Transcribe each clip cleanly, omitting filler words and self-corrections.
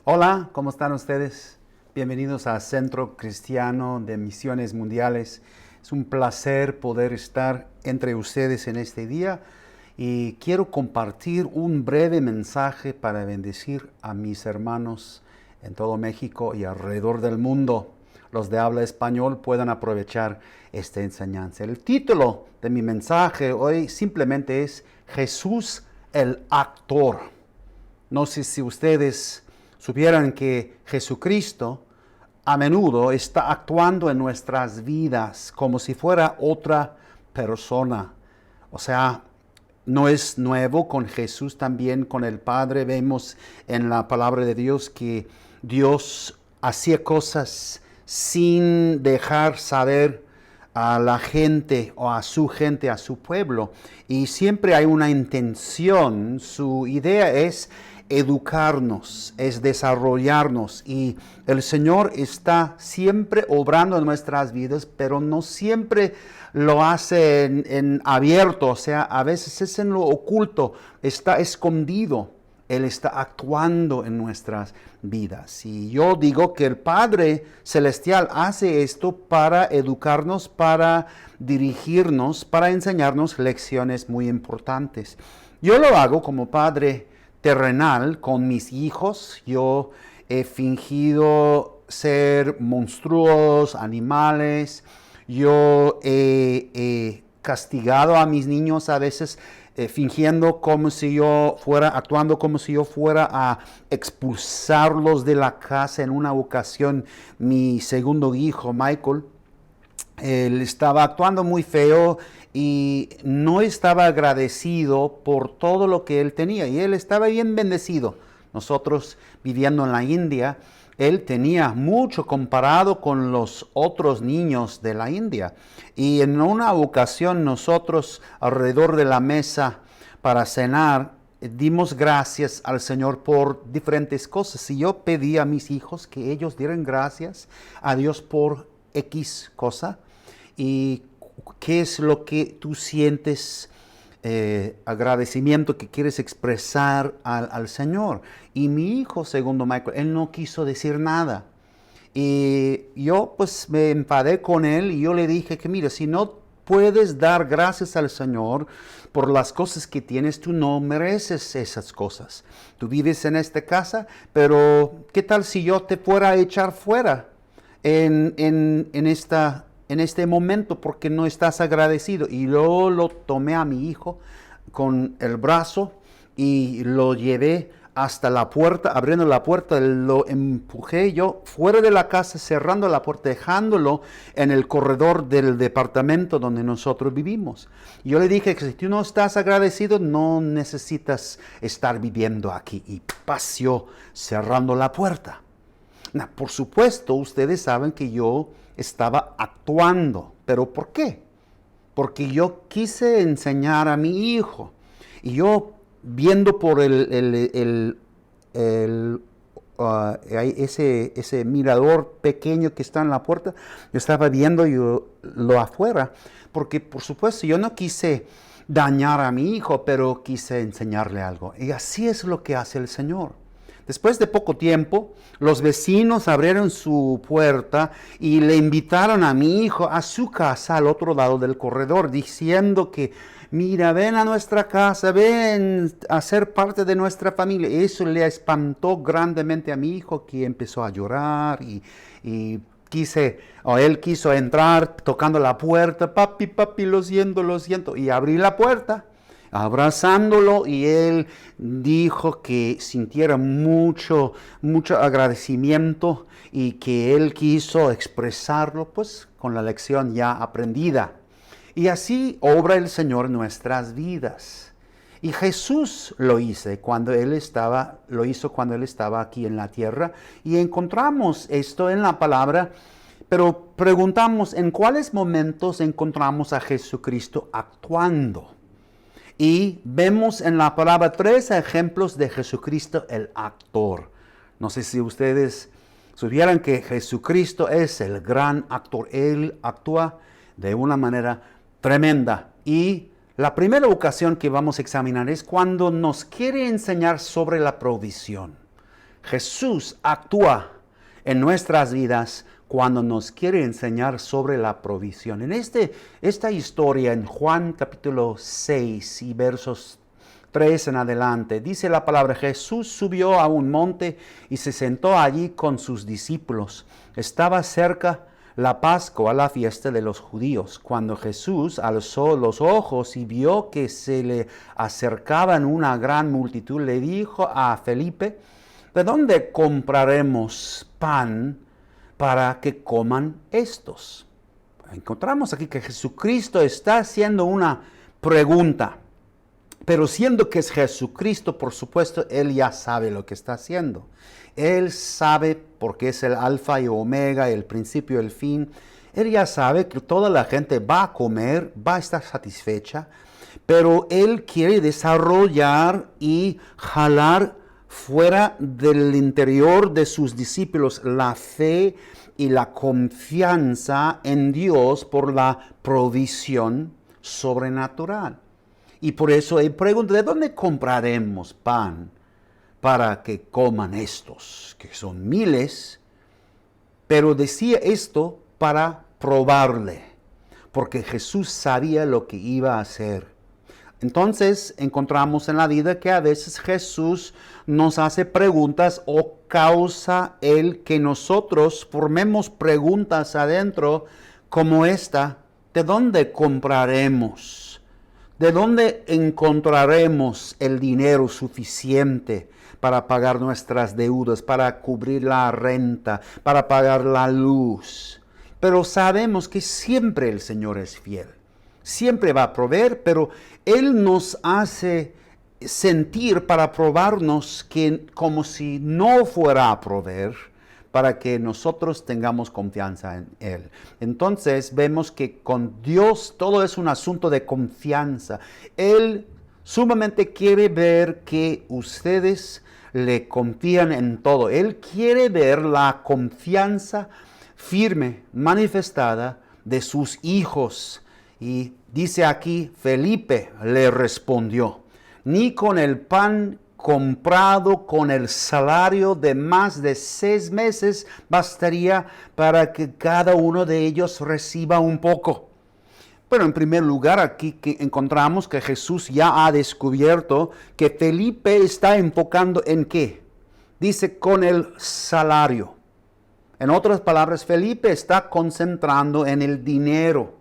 Hola, ¿cómo están ustedes? Bienvenidos a Centro Cristiano de Misiones Mundiales. Es un placer poder estar entre ustedes en este día y quiero compartir un breve mensaje para bendecir a mis hermanos en todo México y alrededor del mundo. Los de habla español puedan aprovechar esta enseñanza. El título de mi mensaje hoy simplemente es Jesús el actor. No sé si ustedes supieran que Jesucristo a menudo está actuando en nuestras vidas como si fuera otra persona. O sea, no es nuevo con Jesús, también con el Padre. Vemos en la palabra de Dios que Dios hacía cosas sin dejar saber a la gente o a su gente, a su pueblo. Y siempre hay una intención. Su idea es educarnos, es desarrollarnos, y el Señor está siempre obrando en nuestras vidas, pero no siempre lo hace en abierto, o sea, a veces es en lo oculto, está escondido. Él está actuando en nuestras vidas. Y yo digo que el Padre Celestial hace esto para educarnos, para dirigirnos, para enseñarnos lecciones muy importantes. Yo lo hago como Padre terrenal con mis hijos. Yo he fingido ser monstruos, animales. Yo he castigado a mis niños a veces fingiendo como si yo fuera, actuando como si yo fuera a expulsarlos de la casa. En una ocasión, mi segundo hijo, Michael, él estaba actuando muy feo y no estaba agradecido por todo lo que él tenía. Y él estaba bien bendecido. Nosotros viviendo en la India, él tenía mucho comparado con los otros niños de la India. Y en una ocasión nosotros alrededor de la mesa para cenar dimos gracias al Señor por diferentes cosas. Y yo pedí a mis hijos que ellos dieran gracias a Dios por X cosa. ¿Y qué es lo que tú sientes agradecimiento que quieres expresar al Señor? Y mi hijo, segundo Michael, él no quiso decir nada. Y yo pues me enfadé con él y yo le dije que mira, si no puedes dar gracias al Señor por las cosas que tienes, tú no mereces esas cosas. Tú vives en esta casa, pero ¿qué tal si yo te fuera a echar fuera en este momento porque no estás agradecido? Y luego lo tomé a mi hijo con el brazo y lo llevé hasta la puerta, abriendo la puerta, lo empujé yo fuera de la casa, cerrando la puerta, dejándolo en el corredor del departamento donde nosotros vivimos. Yo le dije que si tú no estás agradecido, no necesitas estar viviendo aquí. Y pasó cerrando la puerta. Por supuesto, ustedes saben que yo estaba actuando, pero ¿por qué? Porque yo quise enseñar a mi hijo. Y yo viendo por ese mirador pequeño que está en la puerta, yo estaba viendo lo afuera, porque por supuesto yo no quise dañar a mi hijo, pero quise enseñarle algo. Y así es lo que hace el Señor. Después de poco tiempo, los vecinos abrieron su puerta y le invitaron a mi hijo a su casa al otro lado del corredor, diciendo que, mira, ven a nuestra casa, ven a ser parte de nuestra familia. Eso le espantó grandemente a mi hijo, que empezó a llorar y él quiso entrar tocando la puerta. Papi, papi, lo siento, lo siento. Y abrí la puerta, abrazándolo, y él dijo que sintiera mucho agradecimiento y que él quiso expresarlo pues con la lección ya aprendida. Y así obra el Señor en nuestras vidas. Y Jesús lo hizo cuando Él estaba aquí en la tierra. Y encontramos esto en la palabra, pero preguntamos, ¿en cuáles momentos encontramos a Jesucristo actuando? Y vemos en la palabra 3 ejemplos de Jesucristo el actor. No sé si ustedes supieran que Jesucristo es el gran actor. Él actúa de una manera tremenda. Y la primera ocasión que vamos a examinar es cuando nos quiere enseñar sobre la provisión. Jesús actúa en nuestras vidas cuando nos quiere enseñar sobre la provisión. En esta historia, en Juan capítulo 6 y versos 3 en adelante, dice la palabra: Jesús subió a un monte y se sentó allí con sus discípulos. Estaba cerca la Pascua, la fiesta de los judíos. Cuando Jesús alzó los ojos y vio que se le acercaban una gran multitud, le dijo a Felipe: ¿de dónde compraremos pan para que coman estos? Encontramos aquí que Jesucristo está haciendo una pregunta, pero siendo que es Jesucristo, por supuesto, Él ya sabe lo que está haciendo. Él sabe, porque es el alfa y omega, el principio y el fin. Él ya sabe que toda la gente va a comer, va a estar satisfecha, pero Él quiere desarrollar y jalar fuera del interior de sus discípulos la fe y la confianza en Dios por la provisión sobrenatural. Y por eso él pregunta: ¿de dónde compraremos pan para que coman estos? Que son miles. Pero decía esto para probarle, porque Jesús sabía lo que iba a hacer. Entonces encontramos en la vida que a veces Jesús nos hace preguntas o causa el que nosotros formemos preguntas adentro como esta: ¿de dónde compraremos? ¿De dónde encontraremos el dinero suficiente para pagar nuestras deudas, para cubrir la renta, para pagar la luz? Pero sabemos que siempre el Señor es fiel. Siempre va a proveer, pero Él nos hace sentir para probarnos que como si no fuera a proveer, para que nosotros tengamos confianza en Él. Entonces vemos que con Dios todo es un asunto de confianza. Él sumamente quiere ver que ustedes le confían en todo. Él quiere ver la confianza firme, manifestada de sus hijos. Y dice aquí: Felipe le respondió: ni con el pan comprado con el salario de más de 6 meses bastaría para que cada uno de ellos reciba un poco. Bueno, en primer lugar, aquí que encontramos que Jesús ya ha descubierto que Felipe está enfocando en ¿qué? Dice: con el salario. En otras palabras, Felipe está concentrando en el dinero.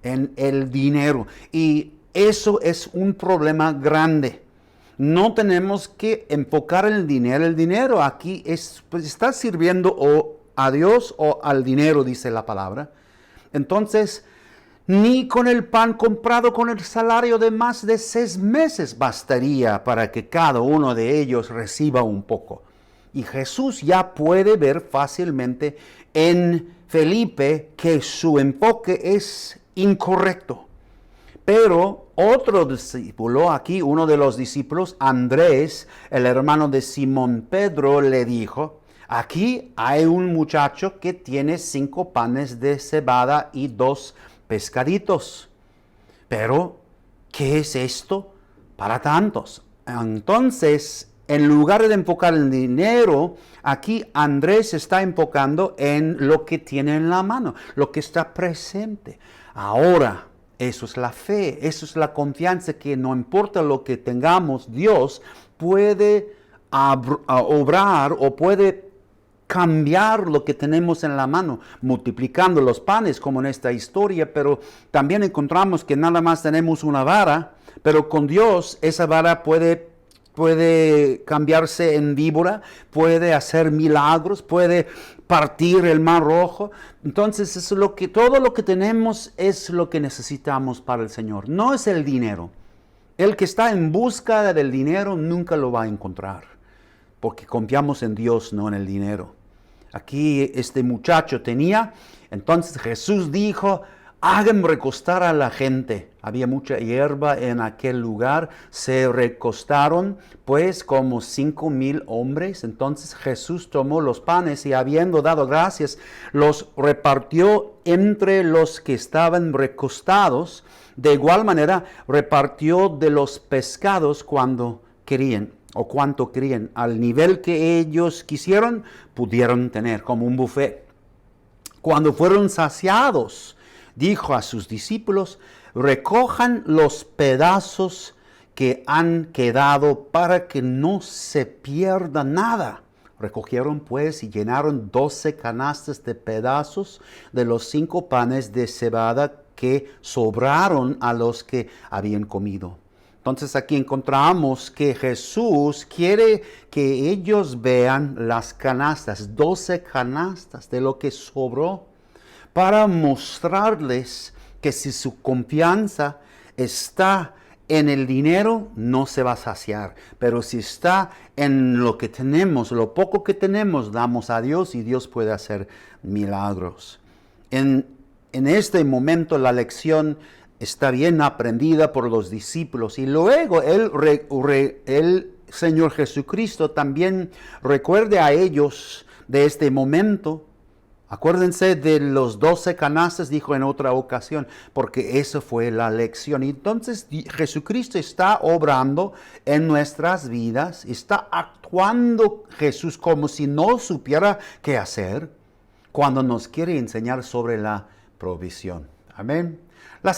En el dinero. Y eso es un problema grande. No tenemos que enfocar en el dinero. El dinero aquí pues está sirviendo o a Dios o al dinero, dice la palabra. Entonces, ni con el pan comprado con el salario de más de 6 meses bastaría para que cada uno de ellos reciba un poco. Y Jesús ya puede ver fácilmente en Felipe que su enfoque es incorrecto. Pero otro discípulo aquí, uno de los discípulos, Andrés, el hermano de Simón Pedro, le dijo: aquí hay un muchacho que tiene 5 panes de cebada y 2 pescaditos. Pero, ¿qué es esto para tantos? Entonces, en lugar de enfocar en el dinero, aquí Andrés está enfocando en lo que tiene en la mano, lo que está presente. Ahora, eso es la fe, eso es la confianza que no importa lo que tengamos, Dios puede obrar o puede cambiar lo que tenemos en la mano, multiplicando los panes como en esta historia, pero también encontramos que nada más tenemos una vara, pero con Dios esa vara puede cambiarse en víbora, puede hacer milagros, puede partir el mar rojo. Entonces todo lo que tenemos es lo que necesitamos para el Señor. No es el dinero. El que está en busca del dinero nunca lo va a encontrar, porque confiamos en Dios, no en el dinero. Aquí este muchacho tenía, entonces Jesús dijo: hagan recostar a la gente. Había mucha hierba en aquel lugar. Se recostaron pues como 5,000 hombres. Entonces Jesús tomó los panes y, habiendo dado gracias, los repartió entre los que estaban recostados. De igual manera repartió de los pescados cuando querían. o cuánto querían. Al nivel que ellos quisieron, pudieron tener, como un buffet. Cuando fueron saciados, dijo a sus discípulos, recojan los pedazos que han quedado para que no se pierda nada. Recogieron pues y llenaron 12 canastas de pedazos de los 5 panes de cebada que sobraron a los que habían comido. Entonces aquí encontramos que Jesús quiere que ellos vean las canastas, 12 canastas de lo que sobró, para mostrarles que si su confianza está en el dinero, no se va a saciar. Pero si está en lo que tenemos, lo poco que tenemos, damos a Dios y Dios puede hacer milagros. En este momento la lección está bien aprendida por los discípulos. Y luego el Señor Jesucristo también recuerde a ellos de este momento. Acuérdense de los 12 canastas, dijo en otra ocasión, porque esa fue la lección. Y entonces Jesucristo está obrando en nuestras vidas, está actuando Jesús como si no supiera qué hacer, cuando nos quiere enseñar sobre la provisión. Amén. El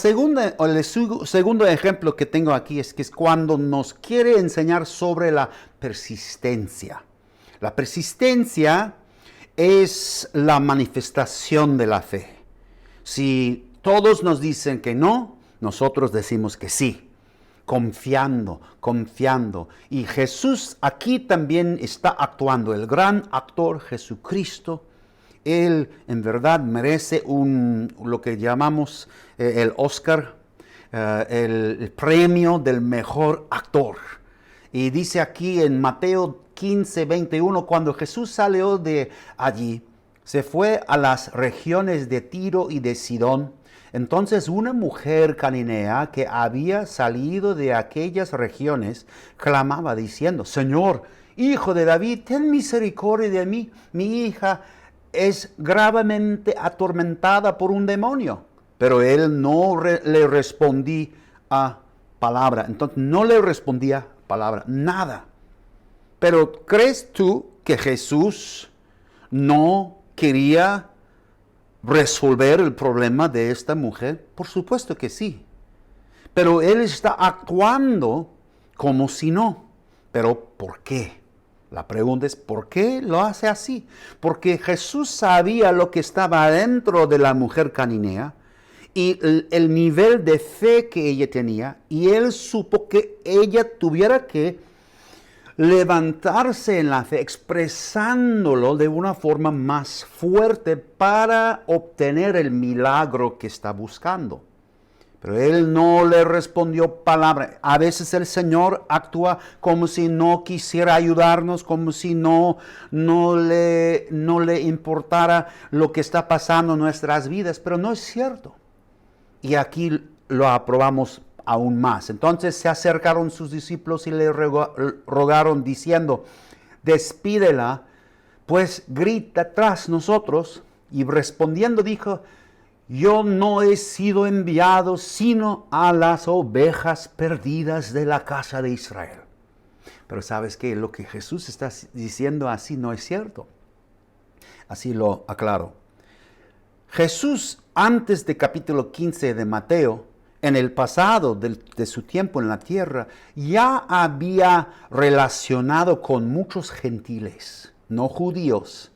segundo ejemplo que tengo aquí es que es cuando nos quiere enseñar sobre la persistencia. La persistencia es la manifestación de la fe. Si todos nos dicen que no, nosotros decimos que sí, confiando. Y Jesús aquí también está actuando, el gran actor Jesucristo. Él en verdad merece lo que llamamos el Oscar, el premio del mejor actor. Y dice aquí en Mateo 15:21, cuando Jesús salió de allí, se fue a las regiones de Tiro y de Sidón. Entonces una mujer cananea que había salido de aquellas regiones clamaba diciendo, Señor, Hijo de David, ten misericordia de mí, mi hija es gravemente atormentada por un demonio. Pero él no le respondía a palabra. Entonces no le respondía palabra, nada. Pero ¿crees tú que Jesús no quería resolver el problema de esta mujer? Por supuesto que sí. Pero él está actuando como si no. ¿Pero por qué? La pregunta es, ¿por qué lo hace así? Porque Jesús sabía lo que estaba dentro de la mujer cananea y el nivel de fe que ella tenía, y él supo que ella tuviera que levantarse en la fe, expresándolo de una forma más fuerte para obtener el milagro que está buscando. Pero él no le respondió palabra. A veces el Señor actúa como si no quisiera ayudarnos, como si no le importara lo que está pasando en nuestras vidas, pero no es cierto. Y aquí lo aprobamos aún más. Entonces se acercaron sus discípulos y le rogaron diciendo, despídela, pues grita tras nosotros. Y respondiendo dijo, yo no he sido enviado sino a las ovejas perdidas de la casa de Israel. Pero ¿sabes qué? Lo que Jesús está diciendo así no es cierto. Así lo aclaro. Jesús, antes de capítulo 15 de Mateo, en el pasado de su tiempo en la tierra, ya había relacionado con muchos gentiles, no judíos.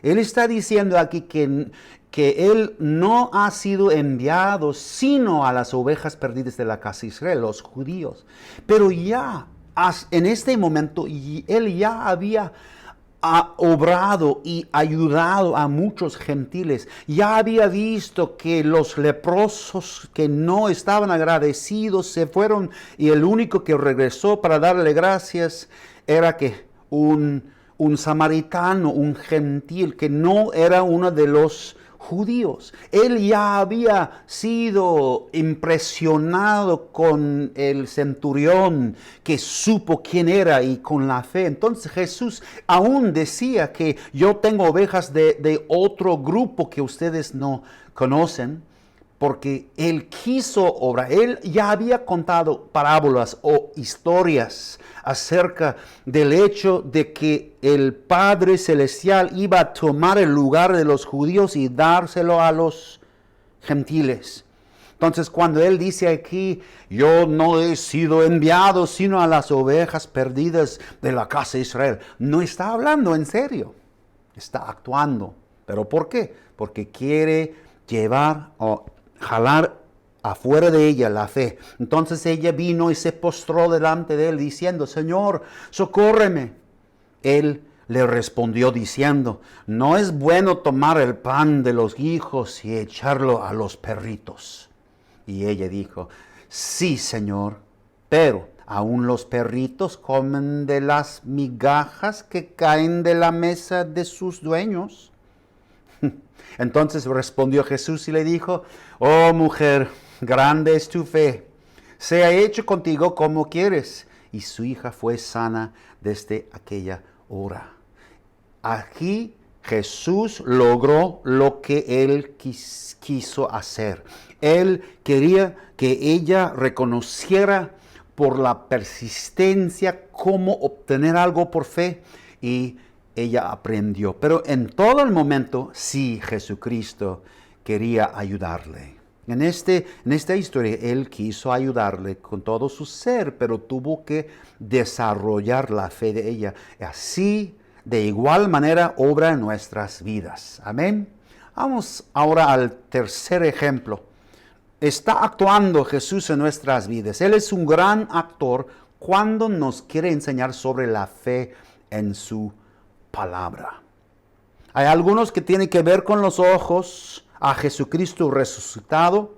Él está diciendo aquí que Él no ha sido enviado sino a las ovejas perdidas de la casa de Israel, los judíos. Pero ya en este momento Él ya había obrado y ayudado a muchos gentiles. Ya había visto que los leprosos que no estaban agradecidos se fueron y el único que regresó para darle gracias era que un samaritano, un gentil, que no era uno de los judíos. Él ya había sido impresionado con el centurión que supo quién era y con la fe. Entonces Jesús aún decía que yo tengo ovejas de otro grupo que ustedes no conocen, porque Él quiso obrar. Él ya había contado parábolas o historias acerca del hecho de que el Padre Celestial iba a tomar el lugar de los judíos y dárselo a los gentiles. Entonces, cuando Él dice aquí, yo no he sido enviado sino a las ovejas perdidas de la casa de Israel, no está hablando en serio, está actuando. ¿Pero por qué? Porque quiere llevar o jalar afuera de ella la fe. Entonces ella vino y se postró delante de Él diciendo, Señor, socórreme. Él le respondió diciendo, no es bueno tomar el pan de los hijos y echarlo a los perritos. Y ella dijo, sí, Señor, pero aún los perritos comen de las migajas que caen de la mesa de sus dueños. Entonces respondió Jesús y le dijo, oh mujer, grande es tu fe, sea hecho contigo como quieres. Y su hija fue sana desde aquella hora. Aquí Jesús logró lo que Él quiso hacer. Él quería que ella reconociera por la persistencia cómo obtener algo por fe, y ella aprendió. Pero en todo el momento, sí, Jesucristo quería ayudarle. En esta historia, Él quiso ayudarle con todo su ser, pero tuvo que desarrollar la fe de ella. Así, de igual manera, obra en nuestras vidas. Amén. Vamos ahora al tercer ejemplo. Está actuando Jesús en nuestras vidas. Él es un gran actor cuando nos quiere enseñar sobre la fe en su palabra. Hay algunos que tienen que ver con los ojos a Jesucristo resucitado.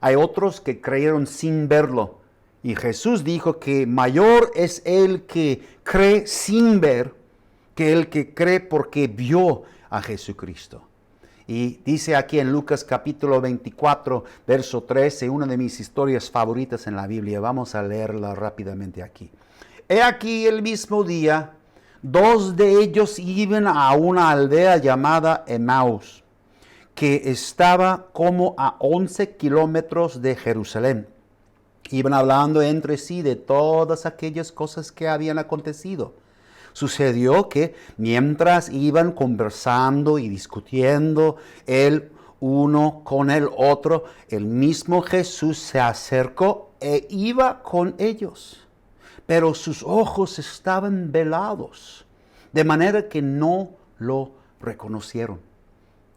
Hay otros que creyeron sin verlo. Y Jesús dijo que mayor es el que cree sin ver que el que cree porque vio a Jesucristo. Y dice aquí en Lucas capítulo 24, verso 13, una de mis historias favoritas en la Biblia. Vamos a leerla rápidamente aquí. He aquí el mismo día, dos de ellos iban a una aldea llamada Emaús, que estaba como a 11 kilómetros de Jerusalén. Iban hablando entre sí de todas aquellas cosas que habían acontecido. Sucedió que mientras iban conversando y discutiendo el uno con el otro, el mismo Jesús se acercó e iba con ellos. Pero sus ojos estaban velados, de manera que no lo reconocieron.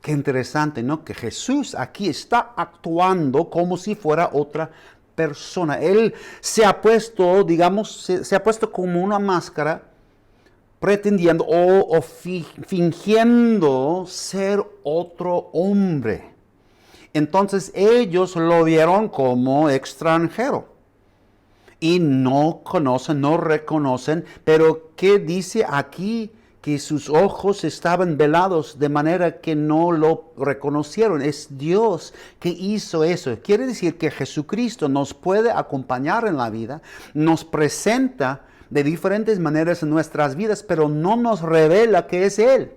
Qué interesante, ¿no? Que Jesús aquí está actuando como si fuera otra persona. Él se ha puesto, digamos, se ha puesto como una máscara, pretendiendo o fingiendo ser otro hombre. Entonces ellos lo vieron como extranjero y no conocen, no reconocen. Pero ¿qué dice aquí? Que sus ojos estaban velados de manera que no lo reconocieron. Es Dios que hizo eso. Quiere decir que Jesucristo nos puede acompañar en la vida, nos presenta de diferentes maneras en nuestras vidas, pero no nos revela que es Él.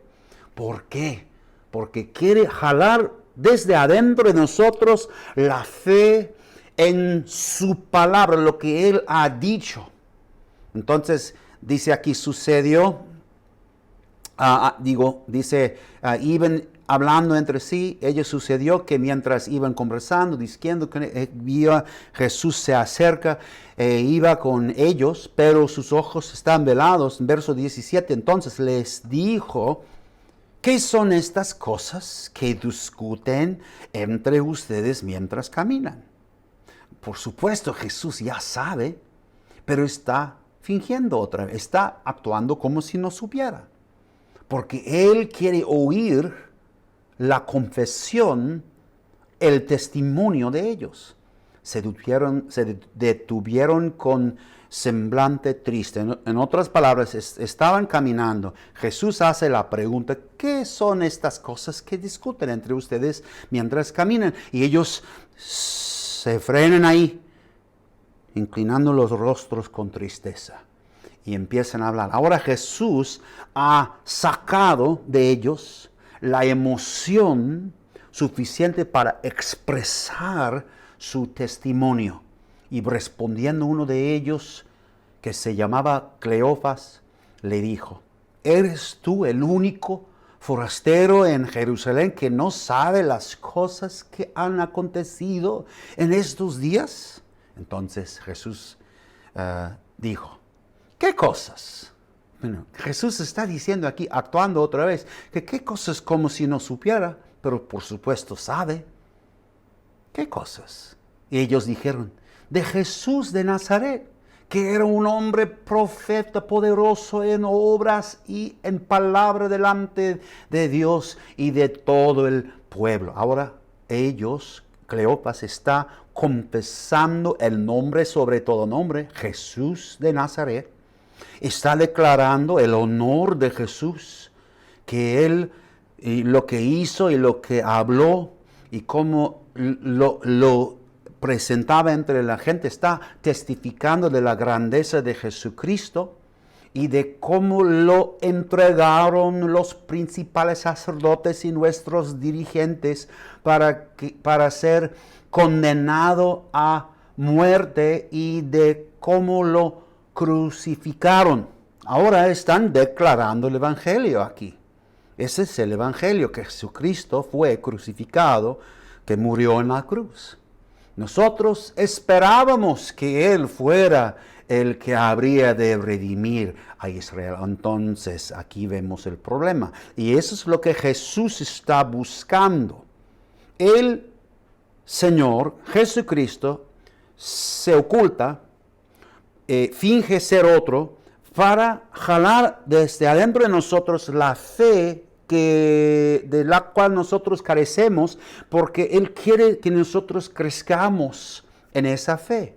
¿Por qué? Porque quiere jalar desde adentro de nosotros la fe en su palabra, lo que Él ha dicho. Entonces, dice aquí, sucedió, iban hablando entre sí. Ello sucedió que mientras iban conversando, diciendo que vio Jesús se acerca, iba con ellos, pero sus ojos están velados. En verso 17, entonces les dijo, ¿qué son estas cosas que discuten entre ustedes mientras caminan? Por supuesto, Jesús ya sabe, pero está fingiendo otra vez, está actuando como si no supiera. Porque Él quiere oír la confesión, el testimonio de ellos. Se detuvieron con semblante triste. En otras palabras, estaban caminando. Jesús hace la pregunta, ¿qué son estas cosas que discuten entre ustedes mientras caminan? Y ellos se frenan ahí, inclinando los rostros con tristeza. Y empiezan a hablar. Ahora Jesús ha sacado de ellos la emoción suficiente para expresar su testimonio. Y respondiendo uno de ellos, que se llamaba Cleofas, le dijo: ¿eres tú el único forastero en Jerusalén que no sabe las cosas que han acontecido en estos días? Entonces Jesús dijo: ¿qué cosas? Bueno, Jesús está diciendo aquí, actuando otra vez, que qué cosas, como si no supiera, pero por supuesto sabe. ¿Qué cosas? Y ellos dijeron: de Jesús de Nazaret, que era un hombre profeta poderoso en obras y en palabra delante de Dios y de todo el pueblo. Ahora ellos, Cleofas, está confesando el nombre sobre todo nombre, Jesús de Nazaret. Está declarando el honor de Jesús, que él, y lo que hizo y lo que habló y cómo lo presentaba entre la gente. Está testificando de la grandeza de Jesucristo y de cómo lo entregaron los principales sacerdotes y nuestros dirigentes para ser condenado a muerte, y de cómo lo crucificaron. Ahora están declarando el Evangelio aquí. Ese es el Evangelio, que Jesucristo fue crucificado, que murió en la cruz. Nosotros esperábamos que Él fuera el que habría de redimir a Israel. Entonces aquí vemos el problema. Y eso es lo que Jesús está buscando. El Señor Jesucristo se oculta, finge ser otro, para jalar desde adentro de nosotros la fe de la cual nosotros carecemos, porque Él quiere que nosotros crezcamos en esa fe.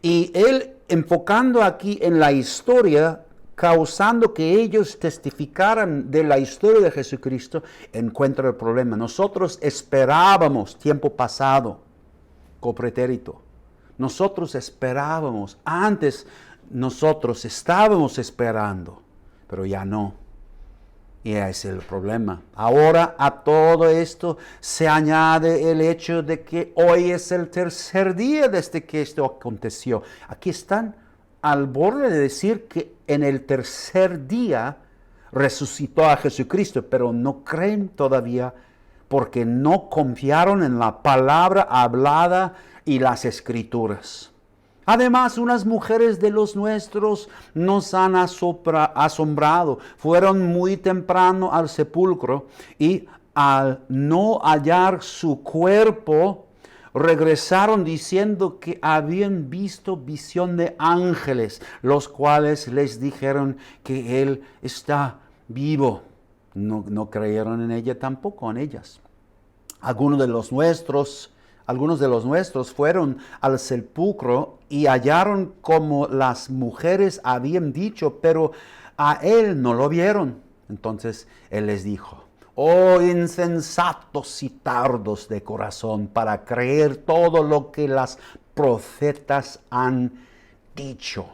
Y Él, enfocando aquí en la historia, causando que ellos testificaran de la historia de Jesucristo, encuentra el problema. Nosotros esperábamos tiempo pasado, copretérito. Nosotros esperábamos, antes nosotros estábamos esperando, pero ya no. Y ese es el problema. Ahora a todo esto se añade el hecho de que hoy es el tercer día desde que esto aconteció. Aquí están al borde de decir que en el tercer día resucitó a Jesucristo, pero no creen todavía porque no confiaron en la palabra hablada y las escrituras. Además, unas mujeres de los nuestros nos han asombrado. Fueron muy temprano al sepulcro y al no hallar su cuerpo, regresaron diciendo que habían visto visión de ángeles, los cuales les dijeron que Él está vivo. No creyeron en ella tampoco, en ellas. Algunos de los nuestros fueron al sepulcro y hallaron como las mujeres habían dicho, pero a Él no lo vieron. Entonces Él les dijo: oh insensatos y tardos de corazón, para creer todo lo que las profetas han dicho.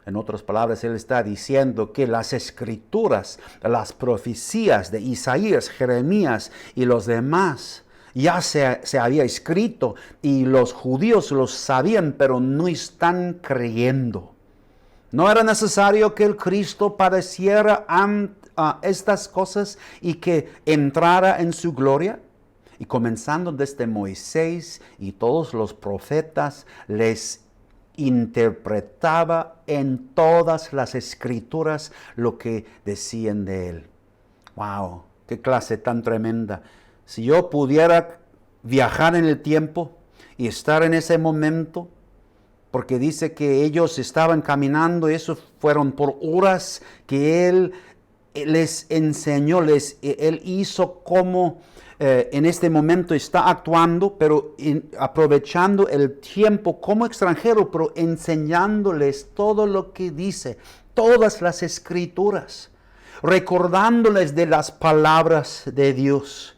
En otras palabras, Él está diciendo que las escrituras, las profecías de Isaías, Jeremías y los demás ya se había escrito y los judíos lo sabían, pero no están creyendo. No era necesario que el Cristo padeciera estas cosas y que entrara en su gloria. Y comenzando desde Moisés y todos los profetas, les interpretaba en todas las escrituras lo que decían de Él. ¡Wow! ¡Qué clase tan tremenda! Si yo pudiera viajar en el tiempo y estar en ese momento, porque dice que ellos estaban caminando, eso fueron por horas que Él les enseñó, Él hizo como en este momento está actuando, pero aprovechando el tiempo como extranjero, pero enseñándoles todo lo que dice, todas las escrituras, recordándoles de las palabras de Dios.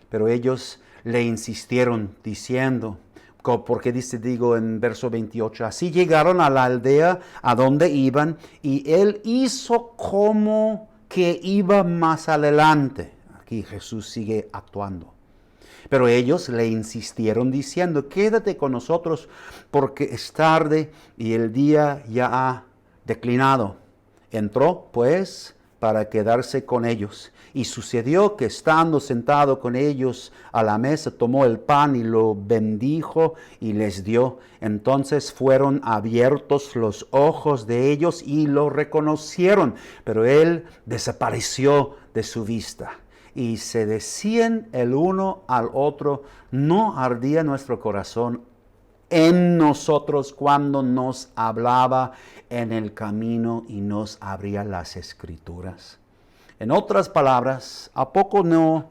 Pero ellos le insistieron diciendo, porque digo en verso 28, así llegaron a la aldea a donde iban, y Él hizo como que iba más adelante. Aquí Jesús sigue actuando. Pero ellos le insistieron diciendo, quédate con nosotros porque es tarde y el día ya ha declinado. Entró, pues, para quedarse con ellos. Y sucedió que estando sentado con ellos a la mesa, tomó el pan y lo bendijo y les dio. Entonces fueron abiertos los ojos de ellos y lo reconocieron, pero él desapareció de su vista. Y se decían el uno al otro, ¿no ardía nuestro corazón en nosotros cuando nos hablaba en el camino y nos abría las Escrituras? En otras palabras, ¿a poco no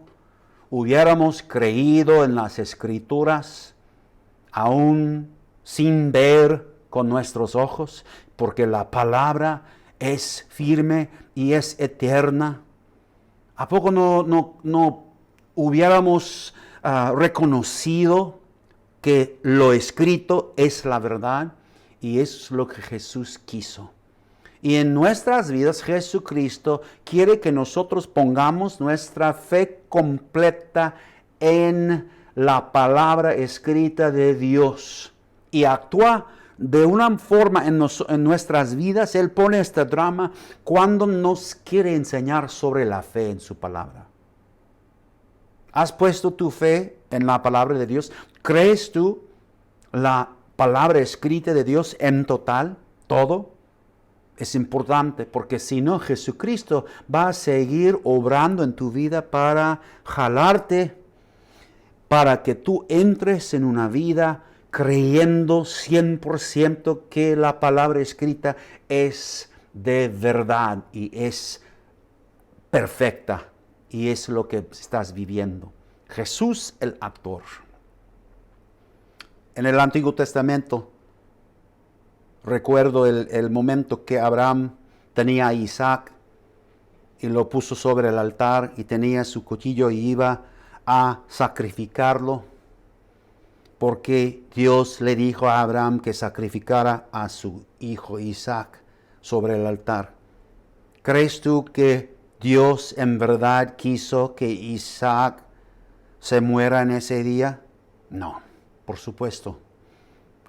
hubiéramos creído en las Escrituras aún sin ver con nuestros ojos? Porque la palabra es firme y es eterna. ¿A poco no hubiéramos reconocido que lo escrito es la verdad? Y es lo que Jesús quiso. Y en nuestras vidas Jesucristo quiere que nosotros pongamos nuestra fe completa en la palabra escrita de Dios. Y actúa de una forma en nuestras vidas. Él pone este drama cuando nos quiere enseñar sobre la fe en su palabra. ¿Has puesto tu fe en la palabra de Dios? ¿Crees tú la palabra escrita de Dios en total? ¿Todo? Es importante porque si no, Jesucristo va a seguir obrando en tu vida para jalarte, para que tú entres en una vida creyendo 100% que la palabra escrita es de verdad y es perfecta y es lo que estás viviendo. Jesús el actor. En el Antiguo Testamento, recuerdo el momento que Abraham tenía a Isaac y lo puso sobre el altar y tenía su cuchillo y iba a sacrificarlo, porque Dios le dijo a Abraham que sacrificara a su hijo Isaac sobre el altar. ¿Crees tú que Dios en verdad quiso que Isaac se muera en ese día? No, por supuesto.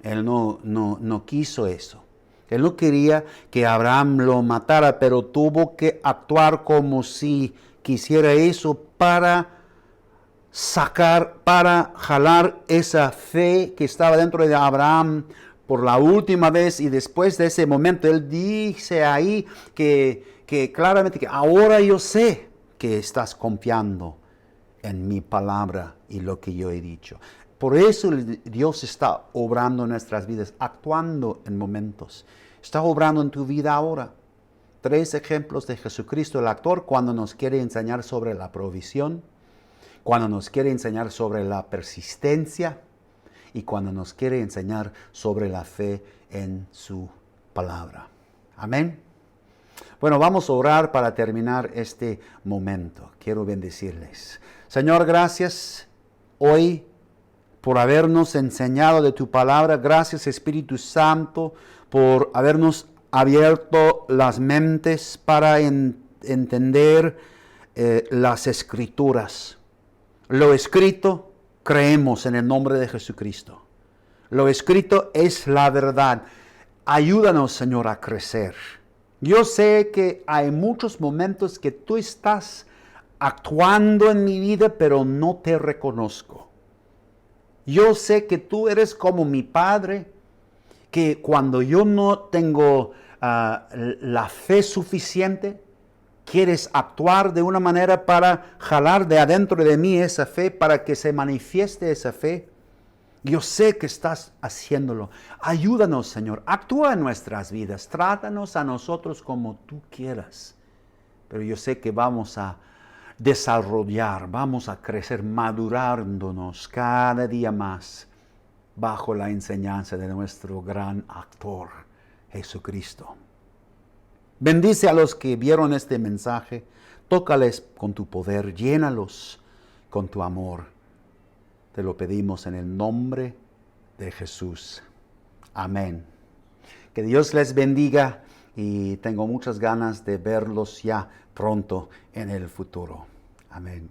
Él no quiso eso. Él no quería que Abraham lo matara, pero tuvo que actuar como si quisiera eso para jalar esa fe que estaba dentro de Abraham por la última vez. Y después de ese momento, él dice ahí que claramente que ahora yo sé que estás confiando en mi palabra y lo que yo he dicho. Por eso Dios está obrando en nuestras vidas, actuando en momentos. Está obrando en tu vida ahora. 3 ejemplos de Jesucristo, el actor, cuando nos quiere enseñar sobre la provisión, cuando nos quiere enseñar sobre la persistencia y cuando nos quiere enseñar sobre la fe en su palabra. Amén. Bueno, vamos a orar para terminar este momento. Quiero bendecirles. Señor, gracias hoy por habernos enseñado de tu palabra. Gracias, Espíritu Santo, por habernos abierto las mentes para entender las Escrituras. Lo escrito, creemos en el nombre de Jesucristo. Lo escrito es la verdad. Ayúdanos, Señor, a crecer. Yo sé que hay muchos momentos que tú estás actuando en mi vida, pero no te reconozco. Yo sé que tú eres como mi Padre, que cuando yo no tengo la fe suficiente, quieres actuar de una manera para jalar de adentro de mí esa fe, para que se manifieste esa fe. Yo sé que estás haciéndolo. Ayúdanos, Señor. Actúa en nuestras vidas. Trátanos a nosotros como tú quieras. Pero yo sé que vamos a desarrollar, vamos a crecer, madurándonos cada día más bajo la enseñanza de nuestro gran actor, Jesucristo. Bendice a los que vieron este mensaje. Tócales con tu poder. Llénalos con tu amor. Te lo pedimos en el nombre de Jesús. Amén. Que Dios les bendiga y tengo muchas ganas de verlos ya pronto en el futuro. Amén.